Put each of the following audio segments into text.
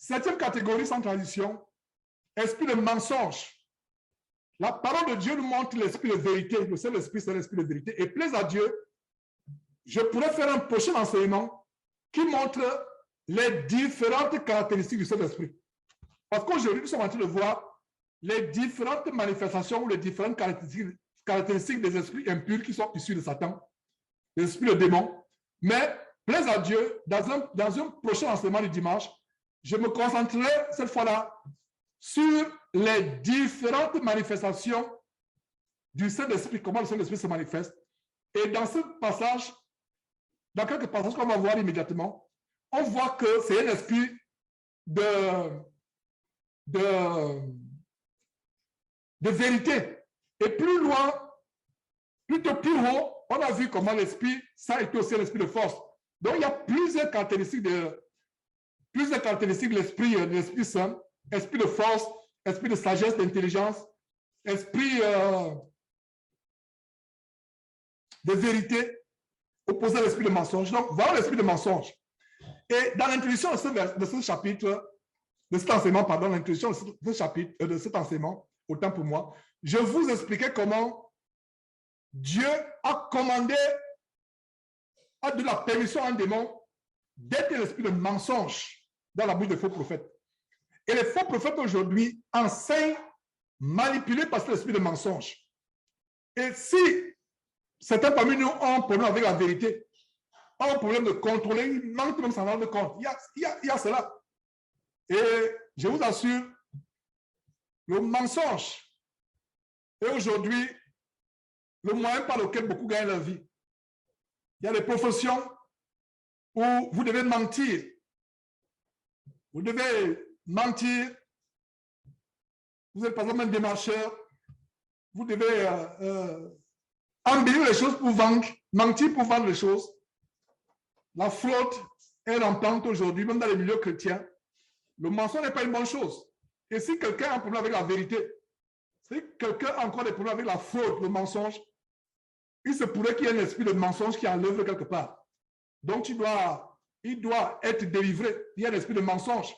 Septième catégorie sans transition, esprit de mensonge. La parole de Dieu nous montre l'esprit de vérité. Le seul esprit, c'est l'esprit de vérité. Et plaise à Dieu, je pourrais faire un prochain enseignement qui montre les différentes caractéristiques du Saint-Esprit. Parce qu'aujourd'hui, nous sommes en train de voir les différentes manifestations ou les différentes caractéristiques des esprits impurs qui sont issus de Satan, des esprits de démons. Mais, plaise à Dieu, dans un prochain enseignement du dimanche, je me concentrerai cette fois-là sur les différentes manifestations du Saint-Esprit, comment le Saint-Esprit se manifeste. Et dans ce passage, dans quelques passages qu'on va voir immédiatement, on voit que c'est un esprit de vérité. Et plus loin, plutôt plus haut, on a vu comment l'esprit, ça est aussi l'esprit de force. Donc, il y a plusieurs caractéristiques de l'esprit saint, esprit de force, esprit de sagesse, d'intelligence, esprit de vérité, opposé à l'esprit de mensonge. Donc, voilà l'esprit de mensonge. Et dans l'introduction de ce chapitre, de cet enseignement, pardon, l'introduction de ce chapitre, de cet enseignement, autant pour moi, je vous expliquais comment Dieu a commandé, a donné la permission à un démon d'être l'esprit de mensonge dans la bouche des faux prophètes. Et les faux prophètes aujourd'hui enseignent manipulés par cet esprit de mensonge. Et si certains parmi nous ont un problème avec la vérité, ont un problème de contrôler, ils manquent même s'en rendre compte. Il y a cela. Et je vous assure, le mensonge est aujourd'hui le moyen par lequel beaucoup gagnent leur vie. Il y a des professions où vous devez mentir. Vous devez mentir. Vous êtes par exemple un démarcheur. Vous devez embellir les choses pour vendre, mentir pour vendre les choses. La fraude est rampante aujourd'hui, même dans les milieux chrétiens. Le mensonge n'est pas une bonne chose. Et si quelqu'un a un problème avec la vérité, si quelqu'un a encore des problèmes avec la fraude, le mensonge, il se pourrait qu'il y ait un esprit de mensonge qui est en œuvre quelque part. Donc, il doit être délivré. Il y a un esprit de mensonge.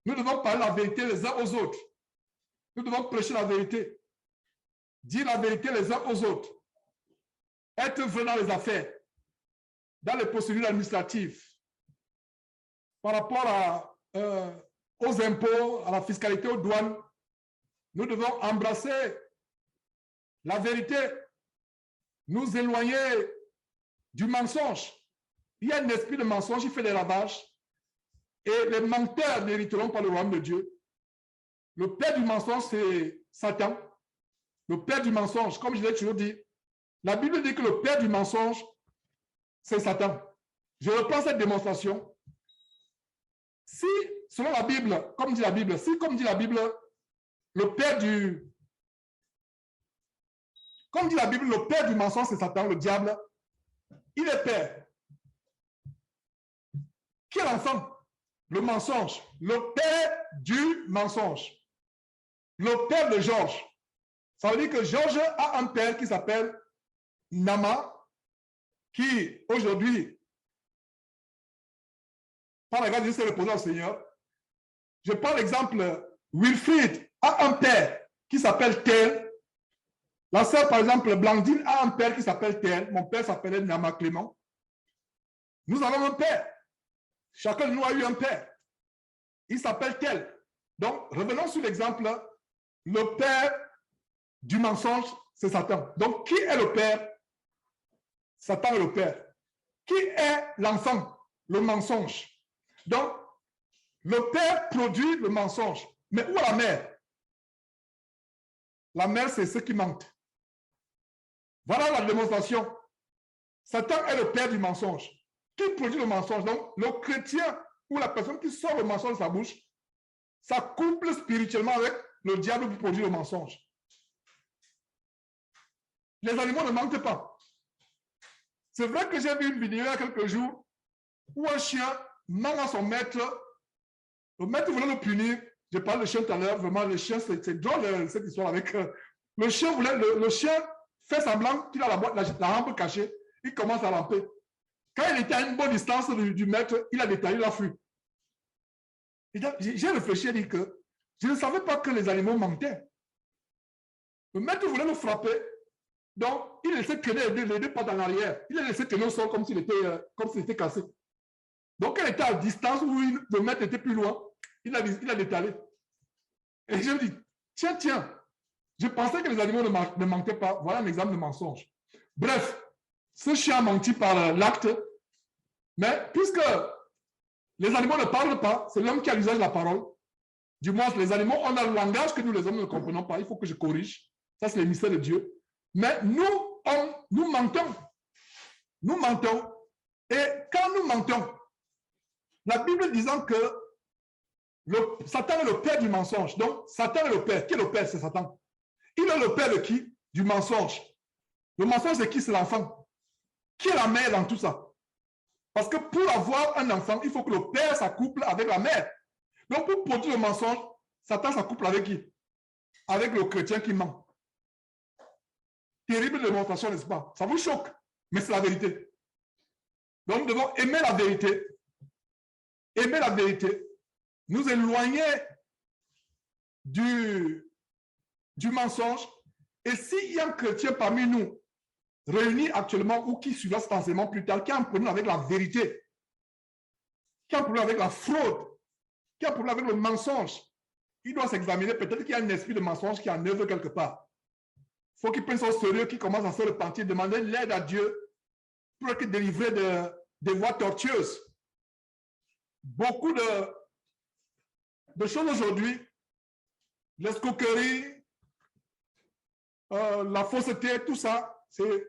Nous devons parler la vérité les uns aux autres. Nous devons prêcher la vérité. Dire la vérité les uns aux autres. Être vrai dans les affaires, dans les procédures administratives, par rapport aux impôts, à la fiscalité, aux douanes. Nous devons embrasser la vérité, nous éloigner du mensonge. Il y a un esprit de mensonge qui fait des ravages et les menteurs n'hériteront pas le royaume de Dieu. Le père du mensonge, c'est Satan. Le père du mensonge, comme je l'ai toujours dit, la Bible dit que le père du mensonge, c'est Satan. Je reprends cette démonstration. Si, selon la Bible, comme dit la Bible, le père du... Comme dit la Bible, le père du mensonge, c'est Satan, le diable. Il est père. Qui est l'enfant? Le mensonge. Le père du mensonge. Le père de Georges. Ça veut dire que Georges a un père qui s'appelle Nama, qui aujourd'hui, par la grâce de Dieu, s'est reposé au Seigneur. Je prends l'exemple, Wilfried a un père qui s'appelle Tel. La sœur, par exemple, Blandine a un père qui s'appelle Tel. Mon père s'appelait Nama Clément. Nous avons un père. Chacun de nous a eu un père. Il s'appelle Tel. Donc, revenons sur l'exemple. Le père du mensonge, c'est Satan. Donc, qui est le père? Satan est le père. Qui est l'enfant? Le mensonge. Donc, le père produit le mensonge. Mais où est la mère? La mère, c'est ceux qui mentent. Voilà la démonstration. Satan est le père du mensonge. Qui produit le mensonge? Donc, le chrétien ou la personne qui sort le mensonge de sa bouche, ça couple spirituellement avec le diable qui produit le mensonge. Les animaux ne mentent pas. C'est vrai que j'ai vu une vidéo il y a quelques jours où un chien ment à son maître. Le maître voulait le punir. Je parle de chien tout à l'heure. Vraiment, le chien, c'est drôle cette histoire avec. Le chien fait semblant qu'il a la rampe cachée. Il commence à ramper. Quand il était à une bonne distance du maître, il a détaillé la fuite. J'ai réfléchi et dit que je ne savais pas que les animaux mentaient. Le maître voulait le frapper, donc il laissait traîner les deux pattes en arrière. Il a laissé traîner au sol comme s'il était cassé. Donc, elle était à distance où le maître était plus loin. Il a détalé. Et je me dis, tiens, je pensais que les animaux ne mentaient pas. Voilà un exemple de mensonge. Bref, ce chien a menti par l'acte, mais puisque les animaux ne parlent pas, c'est l'homme qui a l'usage de la parole. Du moins, les animaux ont un langage que nous, les hommes, ne comprenons pas. Il faut que je corrige. Ça, c'est le mystère de Dieu. Mais nous, hommes, nous mentons. Nous mentons. Et quand nous mentons, la Bible disant que Satan est le père du mensonge. Donc, Satan est le père. Qui est le père? C'est Satan. Il est le père de qui? Du mensonge. Le mensonge, c'est qui? C'est l'enfant. Qui est la mère dans tout ça? Parce que pour avoir un enfant, il faut que le père s'accouple avec la mère. Donc, pour produire le mensonge, Satan s'accouple avec qui? Avec le chrétien qui ment. Terrible démonstration, n'est-ce pas? Ça vous choque, mais c'est la vérité. Donc, nous devons aimer la vérité. Aimer la vérité. Nous éloigner du mensonge. Et s'il y a un chrétien parmi nous, réunis actuellement ou qui suivra cet enseignement plus tard, qui a un problème avec la vérité, qui a un problème avec la fraude, qui a un problème avec le mensonge, il doit s'examiner. Peut-être qu'il y a un esprit de mensonge qui est en œuvre quelque part. Il faut qu'il prenne ça au sérieux, qu'il commence à se repentir, demander l'aide à Dieu pour être délivré des voies tortueuses. Beaucoup de choses aujourd'hui, l'escroquerie, la fausseté, tout ça, c'est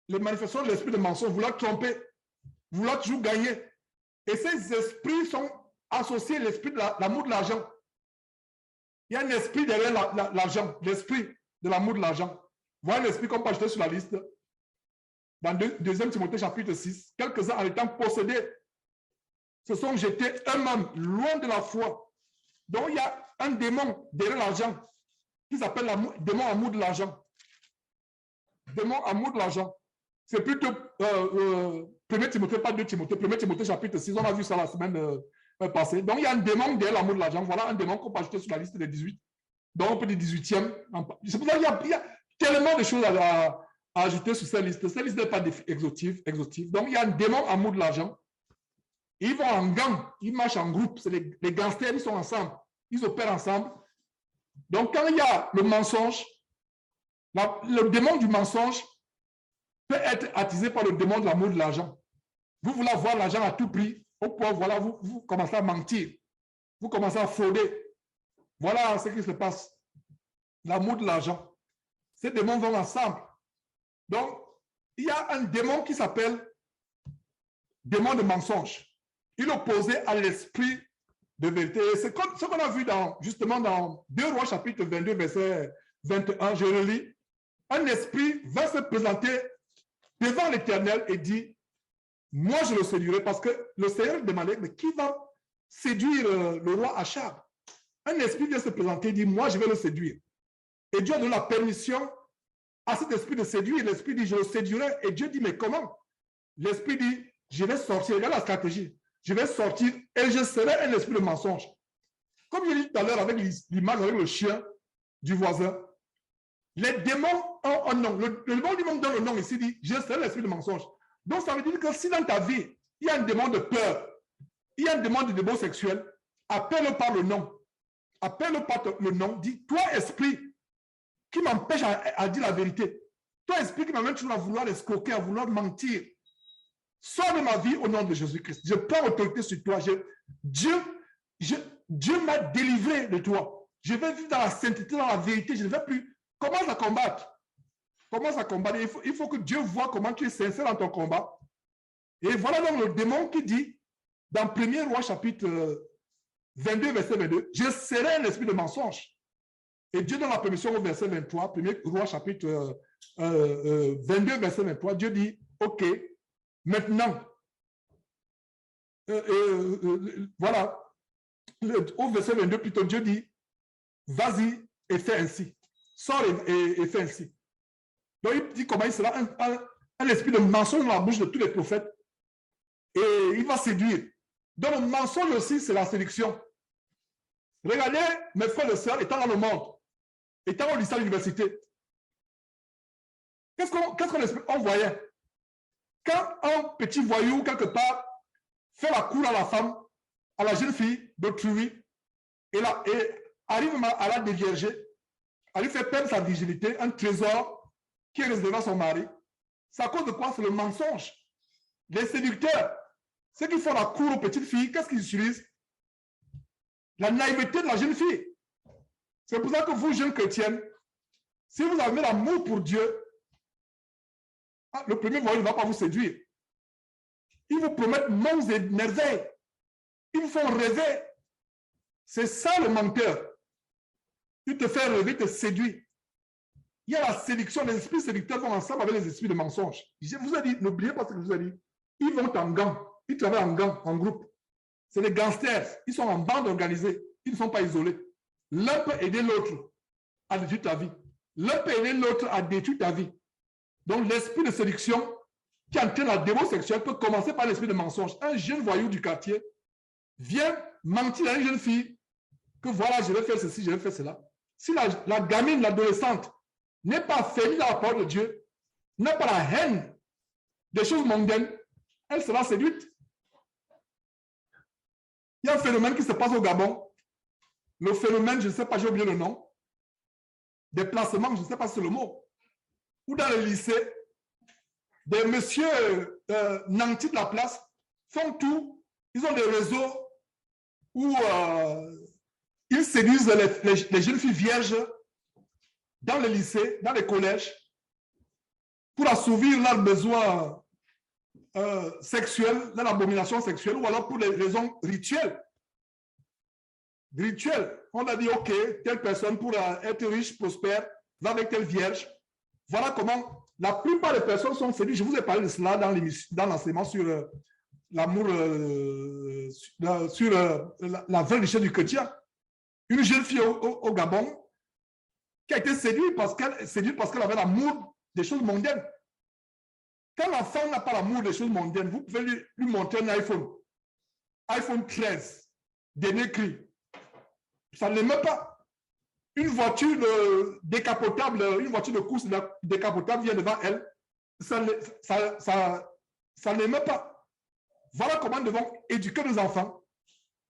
les manifestations de l'esprit de mensonge, vouloir tromper, vouloir toujours gagner. Et ces esprits sont associés à l'esprit de l'amour de l'argent. Il y a un esprit derrière l'argent, l'esprit de l'amour de l'argent. Voilà l'esprit qu'on peut ajouter sur la liste. Dans 2 Timothée chapitre 6, quelques-uns en étant possédés se sont jetés eux-mêmes loin de la foi. Donc il y a un démon derrière l'argent qui s'appelle le démon amour de l'argent. Démon amour de l'argent. C'est plutôt 1 Timothée, pas 2 Timothée, 1 Timothée chapitre 6, on a vu ça la semaine passée. Donc il y a un démon derrière l'amour de l'argent. Voilà un démon qu'on peut ajouter sur la liste des 18. Donc on peut dire 18e. C'est pour ça qu'il y a tellement de choses à ajouter sur cette liste. Cette liste n'est pas exhaustive. Donc il y a un démon amour de l'argent. Ils vont en gang, ils marchent en groupe. C'est les gangsters, ils sont ensemble. Ils opèrent ensemble. Donc quand il y a le mensonge, le démon du mensonge peut être attisé par le démon de l'amour de l'argent. Vous voulez avoir l'argent à tout prix, au point, voilà, vous commencez à mentir. Vous commencez à frauder. Voilà ce qui se passe. L'amour de l'argent. Ces démons vont ensemble. Donc, il y a un démon qui s'appelle démon de mensonge. Il est opposé à l'esprit de vérité. C'est ce qu'on a vu justement dans 2 Rois chapitre 22, verset 21. Je relis. Un esprit va se présenter devant l'Éternel et dit, moi je le séduirai, parce que le Seigneur demandait, mais qui va séduire le roi Achab? Un esprit vient se présenter et dit, moi je vais le séduire. Et Dieu donne la permission à cet esprit de séduire. L'esprit dit, je le séduirai. Et Dieu dit, mais comment? L'esprit dit, je vais sortir. Regarde la stratégie. Je vais sortir et je serai un esprit de mensonge. Comme je l'ai dit tout à l'heure avec l'image avec le chien du voisin, les démons ont un nom. Le démon lui-même donne le nom ici, dit, je serai l'esprit de mensonge. Donc ça veut dire que si dans ta vie, il y a un démon de peur, il y a un démon de démon sexuel, appelle-le par le nom. Appelle-le par le nom. Dis, toi esprit qui m'empêche à dire la vérité, toi esprit qui m'amène toujours à vouloir escroquer, à vouloir mentir, sors de ma vie au nom de Jésus-Christ. Je prends autorité sur toi. Dieu m'a délivré de toi. Je vais vivre dans la sainteté, dans la vérité. Je ne vais plus. Commence à combattre. Commence à combattre. Il faut que Dieu voit comment tu es sincère dans ton combat. Et voilà donc le démon qui dit, dans 1er Roi chapitre 22, verset 22, je serai un esprit de mensonge. Et Dieu donne la permission au verset 23, 1er Roi chapitre 22, verset 23, Dieu dit, ok, maintenant, voilà, au verset 22, plutôt, Dieu dit, vas-y et fais ainsi. Sors et fais ainsi. Donc, il dit comment il sera un esprit de mensonge dans la bouche de tous les prophètes. Et il va séduire. Donc, le mensonge aussi, c'est la séduction. Regardez mes frères et sœurs étant dans le monde, étant au lycée à l'université. Qu'est-ce qu'on voyait? Quand un petit voyou, quelque part, fait la cour à la femme, à la jeune fille d'autrui, et arrive à la dévierger, à lui faire perdre sa virginité, un trésor qui est réservé à son mari. C'est à cause de quoi? C'est le mensonge. Les séducteurs, ceux qui font la cour aux petites filles, qu'est-ce qu'ils utilisent? La naïveté de la jeune fille. C'est pour ça que vous, jeunes chrétiennes, si vous avez l'amour pour Dieu, le premier voyou ne va pas vous séduire. Ils vous promettent monts et merveilles. Ils vous font rêver. C'est ça le menteur. Il te fait rêver, il te séduit. Il y a la séduction. Les esprits séducteurs vont ensemble avec les esprits de mensonge. Je vous ai dit, n'oubliez pas ce que je vous ai dit. Ils vont en gang. Ils travaillent en gang, en groupe. C'est des gangsters. Ils sont en bande organisée. Ils ne sont pas isolés. L'un peut aider l'autre à détruire ta vie. L'un peut aider l'autre à détruire ta vie. Donc, l'esprit de séduction qui entraîne la démon sexuelle peut commencer par l'esprit de mensonge. Un jeune voyou du quartier vient mentir à une jeune fille que voilà, je vais faire ceci, je vais faire cela. Si la gamine, l'adolescente, n'est pas fermée dans la parole de Dieu, n'a pas la haine des choses mondaines, elle sera séduite. Il y a un phénomène qui se passe au Gabon. Le phénomène, je ne sais pas, j'ai oublié le nom. Des placements, je ne sais pas si c'est le mot. Ou dans le lycée, des messieurs nantis de la place font tout. Ils ont des réseaux où ils séduisent les jeunes filles vierges dans les lycées, dans les collèges, pour assouvir leurs besoins sexuels, dans l'abomination sexuelle, ou alors pour des raisons rituelles. Rituelles. On a dit, OK, telle personne pour être riche, prospère, va avec telle vierge. Voilà comment la plupart des personnes sont séduites. Je vous ai parlé de cela dans l'enseignement sur l'amour, sur la vraie richesse du chrétien. Une jeune fille au Gabon qui a été séduite parce qu'elle avait l'amour des choses mondaines. Quand l'enfant n'a pas l'amour des choses mondaines, vous pouvez lui montrer un iPhone 13, dernier cri. Ça ne l'aime pas. Une voiture décapotable, une voiture de course décapotable vient devant elle, ça ne l'aime pas. Voilà comment nous devons éduquer nos enfants,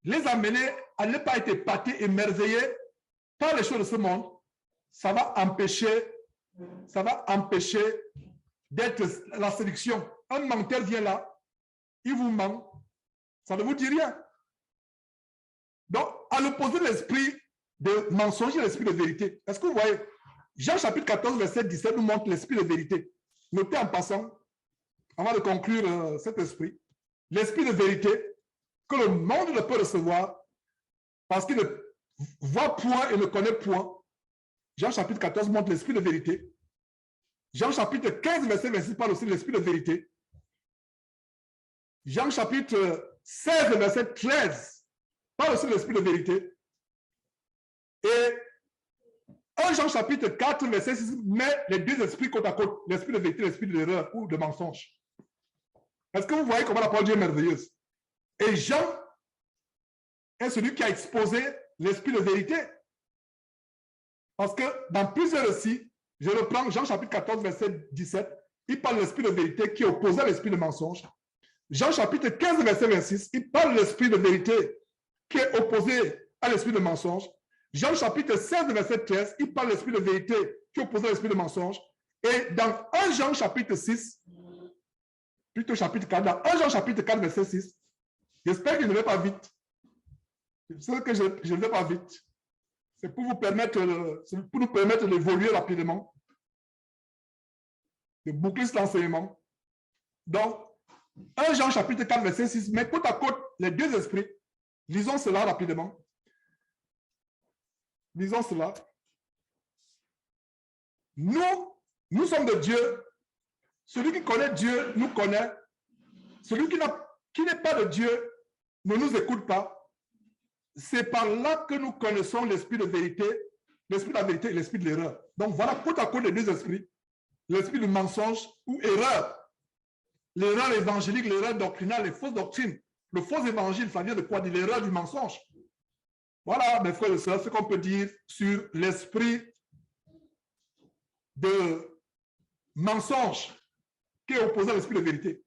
les amener à ne pas être épatés, émerveillés par les choses de ce monde. Ça va empêcher d'être la séduction. Un menteur vient là, il vous ment, ça ne vous dit rien. Donc, à l'opposé de l'esprit de mensonge et l'esprit de vérité. Est-ce que vous voyez? Jean chapitre 14, verset 17 nous montre l'esprit de vérité. Notez en passant, avant de conclure cet esprit, l'esprit de vérité que le monde ne peut recevoir parce qu'il ne voit point et ne connaît point. Jean chapitre 14 montre l'esprit de vérité. Jean chapitre 15, verset 26 parle aussi de l'esprit de vérité. Jean chapitre 16, verset 13 parle aussi de l'esprit de vérité. Et 1 Jean chapitre 4, verset 6 met les deux esprits côte à côte, l'esprit de vérité et l'esprit de l'erreur ou de mensonge. Est-ce que vous voyez comment la parole de Dieu est merveilleuse? Et Jean est celui qui a exposé l'esprit de vérité. Parce que dans plusieurs récits, je reprends Jean chapitre 14, verset 17, il parle de l'esprit de vérité qui est opposé à l'esprit de mensonge. Jean chapitre 15, verset 26, il parle de l'esprit de vérité qui est opposé à l'esprit de mensonge. Jean chapitre 16, verset 13, il parle de l'esprit de vérité qui est opposé à l'esprit de mensonge. Et dans 1 Jean chapitre 6, plutôt chapitre 4, dans 1 Jean chapitre 4, verset 6, j'espère que je ne vais pas vite. Je sais que je ne vais pas vite. C'est pour nous permettre d'évoluer rapidement, de boucler cet enseignement. Donc, 1 Jean chapitre 4, verset 6, met côte à côte les deux esprits. Lisons cela rapidement. Lisons cela. Nous sommes de Dieu. Celui qui connaît Dieu nous connaît. Celui qui n'est pas de Dieu ne nous écoute pas. C'est par là que nous connaissons l'esprit de vérité, l'esprit de la vérité et l'esprit de l'erreur. Donc voilà côte à côte les deux esprits. L'esprit du mensonge ou erreur. L'erreur évangélique, l'erreur doctrinale, les fausses doctrines. Le faux évangile, ça vient de quoi? De l'erreur du mensonge. Voilà, mes frères et sœurs, ce qu'on peut dire sur l'esprit de mensonge qui est opposé à l'esprit de vérité.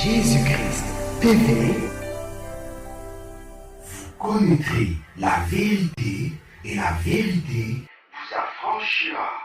Jésus-Christ TV, vous connaîtrez la vérité et la vérité vous affranchira.